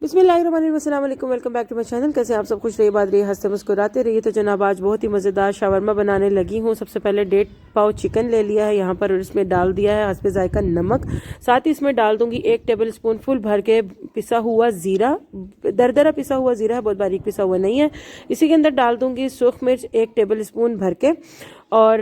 बिस्मिल्लाहिर्रहमानिर्रहीम, welcome back to my channel. कैसे आप सब खुश रहिए, बात रहिए, हंसते मुस्कुराते रहिए। तो जनाब आज बहुत ही मज़ेदार शावरमा बनाने लगी हूँ। सबसे पहले 1.5 पाव चिकन ले लिया है यहाँ पर और इसमें डाल दिया है हस्बे जायका नमक। साथ ही इसमें डाल दूंगी 1 टेबल स्पून फुल भर के पिसा हुआ ज़ीरा, दरदरा पिसा हुआ ज़ीरा है, बहुत बारीक पिसा हुआ नहीं है। इसी के अंदर डाल दूंगी सूख मिर्च 1 टेबल स्पून भर के, और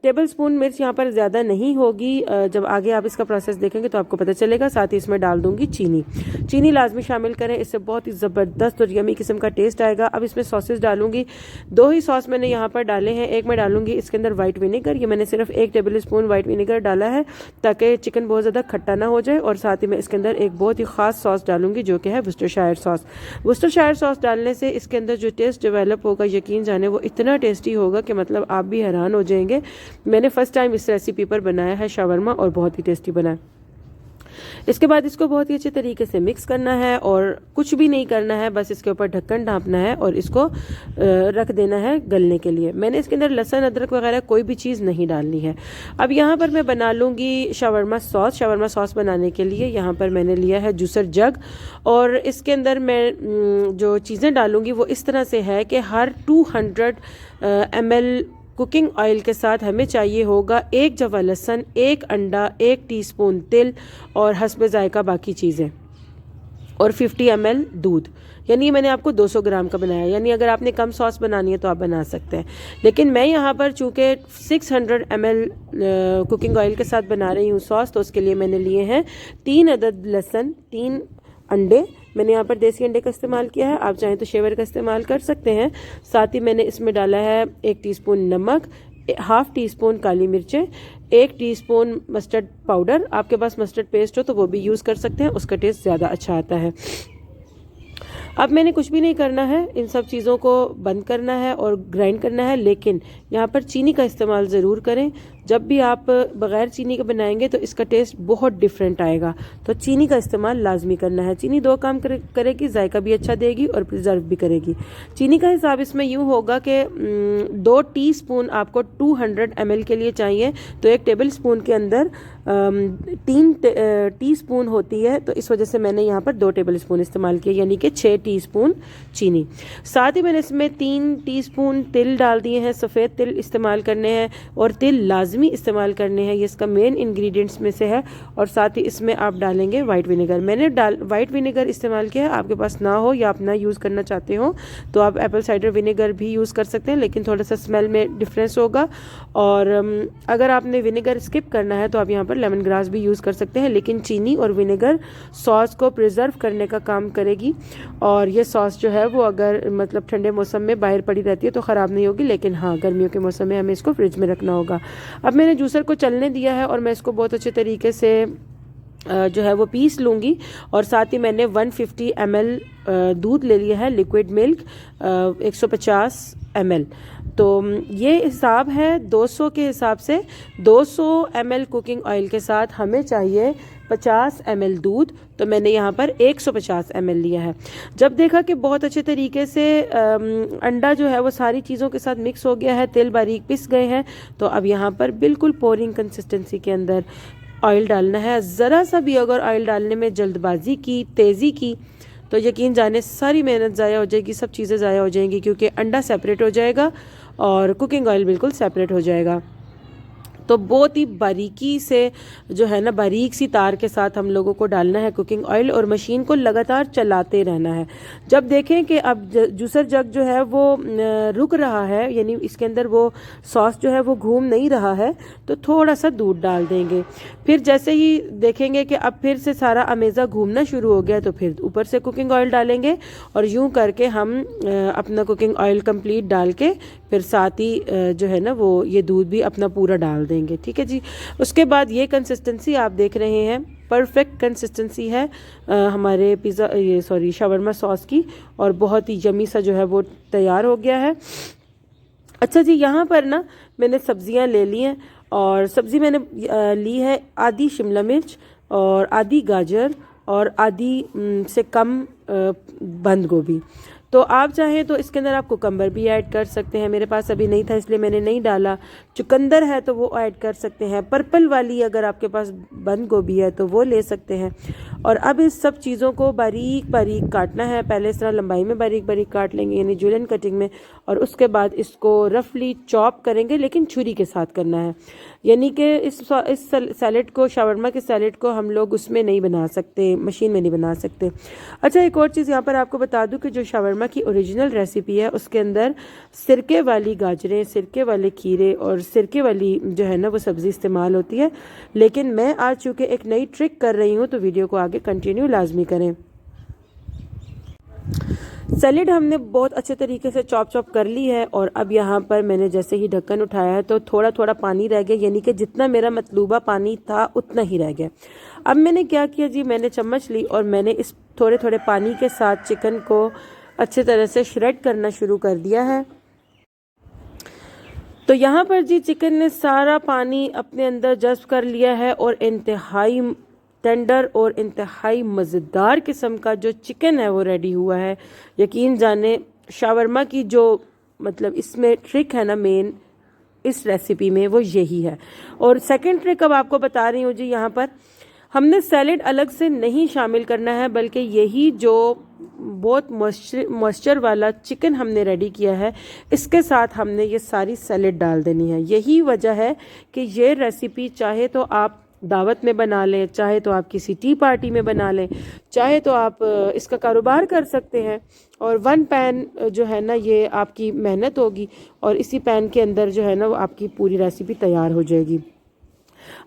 टेबल स्पून मिर्च यहाँ पर ज़्यादा नहीं होगी। जब आगे आप इसका प्रोसेस देखेंगे तो आपको पता चलेगा। साथ ही इसमें डाल दूंगी चीनी लाजमी शामिल करें, इससे बहुत ही ज़बरदस्त और यमी किस्म का टेस्ट आएगा। अब इसमें सॉसेस डालूंगी। 2 ही सॉस मैंने यहाँ पर डाले हैं। एक मैं डालूंगी इसके अंदर वाइट विनेगर, ये मैंने सिर्फ 1 टेबल स्पून वाइट विनेगर डाला है ताकि चिकन बहुत ज़्यादा खट्टा ना हो जाए। और साथ ही मैं इसके अंदर एक बहुत ही ख़ास सॉस डालूंगी जो कि है वर्सेस्टायरशायर सॉस। वर्सेस्टायरशायर सॉस डालने से इसके अंदर जो टेस्ट डेवलप होगा, यकीन जाने वो इतना टेस्टी होगा कि मतलब आप भी हैरान हो जाएंगे। मैंने फर्स्ट टाइम इस रेसिपी पर बनाया है शावरमा और बहुत ही टेस्टी बना है। इसके बाद इसको बहुत ही अच्छे तरीके से मिक्स करना है और कुछ भी नहीं करना है, बस इसके ऊपर ढक्कन ढांपना है और इसको रख देना है गलने के लिए। मैंने इसके अंदर लहसुन अदरक वगैरह कोई भी चीज़ नहीं डालनी है। अब यहाँ पर मैं बना लूँगी शावरमा सॉस। शावरमा सॉस बनाने के लिए यहाँ पर मैंने लिया है जूसर जग, और इसके अंदर मैं जो चीज़ें डालूँगी वो इस तरह से है कि हर 200 ml कुकिंग ऑयल के साथ हमें चाहिए होगा 1 जवा लहसुन, 1 अंडा, 1 टीस्पून तिल और हस्बे जायका बाकी चीज़ें, और 50 ml दूध। यानी मैंने आपको 200 ग्राम का बनाया। यानी अगर आपने कम सॉस बनानी है तो आप बना सकते हैं, लेकिन मैं यहाँ पर चूँकि 600 ml कुकिंग ऑयल के साथ बना रही हूँ सॉस, तो उसके लिए मैंने लिए हैं 3 अदद लहसुन, 3 अंडे। मैंने यहाँ पर देसी अंडे का इस्तेमाल किया है, आप चाहें तो शेवर का इस्तेमाल कर सकते हैं। साथ ही मैंने इसमें डाला है 1 टीस्पून नमक, 1/2 टीस्पून काली मिर्चें, 1 टीस्पून मस्टर्ड पाउडर। आपके पास मस्टर्ड पेस्ट हो तो वो भी यूज़ कर सकते हैं, उसका टेस्ट ज़्यादा अच्छा आता है। अब मैंने कुछ भी नहीं करना है, इन सब चीज़ों को बंद करना है और ग्राइंड करना है, लेकिन यहाँ पर चीनी का इस्तेमाल ज़रूर करें। जब भी आप बग़ैर चीनी के बनाएंगे तो इसका टेस्ट बहुत डिफरेंट आएगा, तो चीनी का इस्तेमाल लाजमी करना है। चीनी 2 काम करेगी, जायका भी अच्छा देगी और प्रिजर्व भी करेगी। चीनी का हिसाब इसमें यूँ होगा कि 2 टीस्पून आपको 200 ml के लिए चाहिए, तो 1 टेबल स्पून के अंदर 3 टीस्पून होती है, तो इस वजह से मैंने यहाँ पर 2 टेबल स्पून इस्तेमाल किए, यानी कि 6 टीस्पून चीनी। साथ ही मैंने इसमें 3 टीस्पून तिल डाल दिए हैं। सफ़ेद तिल इस्तेमाल करने हैं और तिल लाजमी इस्तेमाल करने हैं, ये इसका मेन इंग्रेडिएंट्स में से है। और साथ ही इसमें आप डालेंगे वाइट विनेगर। मैंने वाइट विनेगर इस्तेमाल किया है, आपके पास ना हो या आप ना यूज़ करना चाहते हो तो आप एप्पल साइडर विनेगर भी यूज़ कर सकते हैं, लेकिन थोड़ा सा स्मेल में डिफरेंस होगा। और अगर आपने विनेगर स्किप करना है तो आप यहाँ पर लेमन ग्रास भी यूज़ कर सकते हैं, लेकिन चीनी और विनेगर सॉस को प्रिजर्व करने का काम करेगी। और ये सॉस जो है वो अगर मतलब ठंडे मौसम में बाहर पड़ी रहती है तो ख़राब नहीं होगी, लेकिन हाँ गर्मियों के मौसम में हमें इसको फ्रिज में रखना होगा। अब मैंने जूसर को चलने दिया है और मैं इसको बहुत अच्छे तरीके से जो है वो पीस लूँगी। और साथ ही मैंने 150 ml दूध ले लिया है, लिक्विड मिल्क 150 ml। तो ये हिसाब है 200 के हिसाब से। 200 ml कुकिंग ऑयल के साथ हमें चाहिए 50 ml दूध, तो मैंने यहाँ पर 150 ml लिया है। जब देखा कि बहुत अच्छे तरीके से अंडा जो है वो सारी चीज़ों के साथ मिक्स हो गया है, तिल बारीक पिस गए हैं, तो अब यहाँ पर बिल्कुल पोरिंग कंसिस्टेंसी के अंदर ऑयल डालना है। ज़रा सा भी अगर ऑयल डालने में जल्दबाजी की, तेज़ी की, तो यकीन जाने सारी मेहनत ज़ाया हो जाएगी, सब चीज़ें ज़ाया हो जाएंगी, क्योंकि अंडा सेपरेट हो जाएगा और कुकिंग ऑयल बिल्कुल सेपरेट हो जाएगा। तो बहुत ही बारीकी से जो है ना, बारीक सी तार के साथ हम लोगों को डालना है कुकिंग ऑयल और मशीन को लगातार चलाते रहना है। जब देखें कि अब जूसर जग जो है वो रुक रहा है, यानी इसके अंदर वो सॉस जो है वो घूम नहीं रहा है, तो थोड़ा सा दूध डाल देंगे। फिर जैसे ही देखेंगे कि अब फिर से सारा अमेज़ा घूमना शुरू हो गया, तो फिर ऊपर से कुकिंग ऑयल डालेंगे और यूं करके हम अपना कुकिंग ऑयल कंप्लीट डाल के फिर साथ ही जो है ना वो ये दूध भी अपना पूरा डाल देंगे। ठीक है जी। उसके बाद ये कंसिस्टेंसी आप देख रहे हैं, परफेक्ट कंसिस्टेंसी है हमारे शावरमा सॉस की, और बहुत ही यमी सा जो है वो तैयार हो गया है। अच्छा जी, यहाँ पर ना मैंने सब्जियाँ ले ली हैं, और सब्ज़ी मैंने ली है आधी शिमला मिर्च और आधी गाजर और आधी से कम बंद गोभी। तो आप चाहें तो इसके अंदर आप कुकम्बर भी ऐड कर सकते हैं, मेरे पास अभी नहीं था इसलिए मैंने नहीं डाला। चुकंदर है तो वो ऐड कर सकते हैं, पर्पल वाली अगर आपके पास बंद गोभी है तो वो ले सकते हैं। और अब इस सब चीज़ों को बारीक बारीक काटना है। पहले इस तरह लंबाई में बारीक बारीक काट लेंगे यानी जुलियन कटिंग में, और उसके बाद इसको रफली चॉप करेंगे, लेकिन छुरी के साथ करना है। यानी कि इस सैलेड को, शावरमा के सैलेड को हम लोग उसमें नहीं बना सकते, मशीन में नहीं बना सकते। अच्छा, एक और चीज़ यहाँ पर आपको बता दूँ कि जो शावरमा की ओरिजिनल रेसिपी है उसके अंदर सिरके वाली गाजरें, सिरके वाले खीरे और सिरके वाली जो है ना वो सब्ज़ी इस्तेमाल होती है। लेकिन मैं आज चूँकि एक नई ट्रिक कर रही हूँ तो वीडियो को आगे कंटिन्यू लाजमी करें। सैलेड हमने बहुत अच्छे तरीके से चॉप कर ली है, और अब यहाँ पर मैंने जैसे ही ढक्कन उठाया है तो थोड़ा थोड़ा पानी रह गया, यानी कि जितना मेरा मतलूबा पानी था उतना ही रह गया। अब मैंने क्या किया जी, मैंने चम्मच ली और मैंने इस थोड़े थोड़े पानी के साथ चिकन को अच्छे तरह से श्रेड करना शुरू कर दिया है। तो यहाँ पर जी चिकन ने सारा पानी अपने अंदर जज्ब कर लिया है और इंतहाई टेंडर और इंतहाई मज़ेदार किस्म का जो चिकन है वो रेडी हुआ है। यकीन जाने शावरमा की जो मतलब इसमें ट्रिक है ना मेन इस रेसिपी में, वो यही है। और सेकंड ट्रिक अब आपको बता रही हूँ जी, यहाँ पर हमने सैलेड अलग से नहीं शामिल करना है, बल्कि यही जो बहुत मॉइस्चर वाला चिकन हमने रेडी किया है इसके साथ हमने ये सारी सैलेड डाल देनी है। यही वजह है कि ये रेसिपी चाहे तो आप दावत में बना लें, चाहे तो आप किसी टी पार्टी में बना लें, चाहे तो आप इसका कारोबार कर सकते हैं। और वन पैन जो है ना ये आपकी मेहनत होगी और इसी पैन के अंदर जो है ना वो आपकी पूरी रेसिपी तैयार हो जाएगी।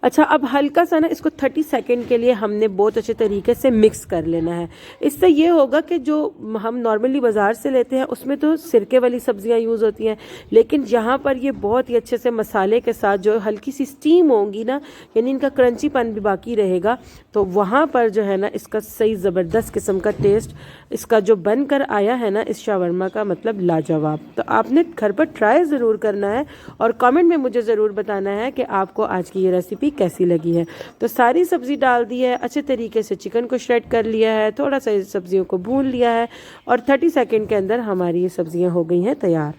अच्छा, अब हल्का सा ना इसको 30 सेकंड के लिए हमने बहुत अच्छे तरीके से मिक्स कर लेना है। इससे ये होगा कि जो हम नॉर्मली बाज़ार से लेते हैं उसमें तो सिरके वाली सब्जियां यूज़ होती हैं, लेकिन यहाँ पर ये बहुत ही अच्छे से मसाले के साथ जो हल्की सी स्टीम होंगी ना, यानी इनका क्रंचीपन भी बाकी रहेगा, तो वहाँ पर जो है ना इसका सही ज़बरदस्त किस्म का टेस्ट इसका जो बन कर आया है ना इस शावरमा का, मतलब लाजवाब। तो आपने घर पर ट्राई ज़रूर करना है और कमेंट में मुझे ज़रूर बताना है कि आपको आज की ये रेसिपी कैसी लगी है। तो सारी सब्ज़ी डाल दी है, अच्छे तरीके से चिकन को श्रेड कर लिया है, थोड़ा सा सब्जियों को भून लिया है और 30 सेकंड के अंदर हमारी ये सब्जियां हो गई हैं तैयार।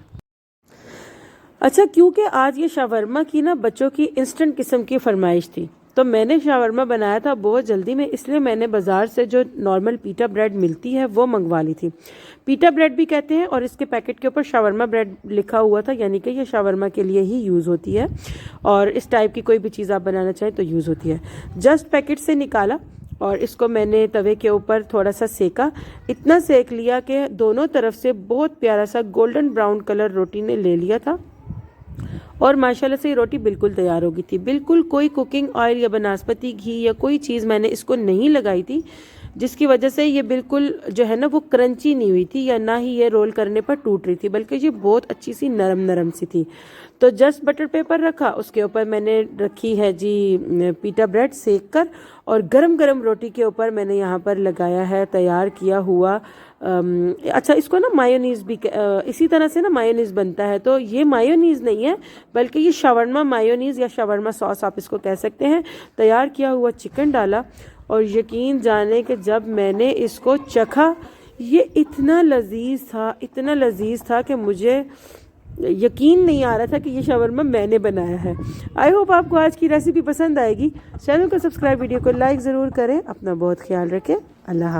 अच्छा, क्योंकि आज ये शावरमा की ना बच्चों की इंस्टेंट किस्म की फरमाइश थी तो मैंने शावरमा बनाया था बहुत जल्दी में, इसलिए मैंने बाज़ार से जो नॉर्मल पीटा ब्रेड मिलती है वो मंगवा ली थी। पीटा ब्रेड भी कहते हैं और इसके पैकेट के ऊपर शावरमा ब्रेड लिखा हुआ था, यानी कि ये शावरमा के लिए ही यूज़ होती है और इस टाइप की कोई भी चीज़ आप बनाना चाहें तो यूज़ होती है। जस्ट पैकेट से निकाला और इसको मैंने तवे के ऊपर थोड़ा सा सेका, इतना सेक लिया कि दोनों तरफ से बहुत प्यारा सा गोल्डन ब्राउन कलर रोटी ने ले लिया था और माशाल्लाह से ये रोटी बिल्कुल तैयार हो गई थी। बिल्कुल कोई कुकिंग ऑयल या बनास्पति घी या कोई चीज़ मैंने इसको नहीं लगाई थी, जिसकी वजह से ये बिल्कुल जो है ना वो क्रंची नहीं हुई थी या ना ही ये रोल करने पर टूट रही थी, बल्कि ये बहुत अच्छी सी नरम नरम सी थी। तो जस्ट बटर पेपर रखा, उसके ऊपर मैंने रखी है जी पीटा ब्रेड सेक कर, और गरम गरम रोटी के ऊपर मैंने यहाँ पर लगाया है तैयार किया हुआ अच्छा, इसको ना मायोनीज़ भी इसी तरह से ना मायोनीज़ बनता है, तो ये मायोनीज़ नहीं है बल्कि ये शावरमा मायोनीज़ या शावरमा सॉस आप इसको कह सकते हैं। तैयार किया हुआ चिकन डाला और यकीन जाने कि जब मैंने इसको चखा ये इतना लजीज था कि मुझे यकीन नहीं आ रहा था कि ये शावरमा मैंने बनाया है। आई होप आपको आज की रेसिपी पसंद आएगी। चैनल को सब्सक्राइब, वीडियो को लाइक ज़रूर करें। अपना बहुत ख्याल रखें। अल्लाह।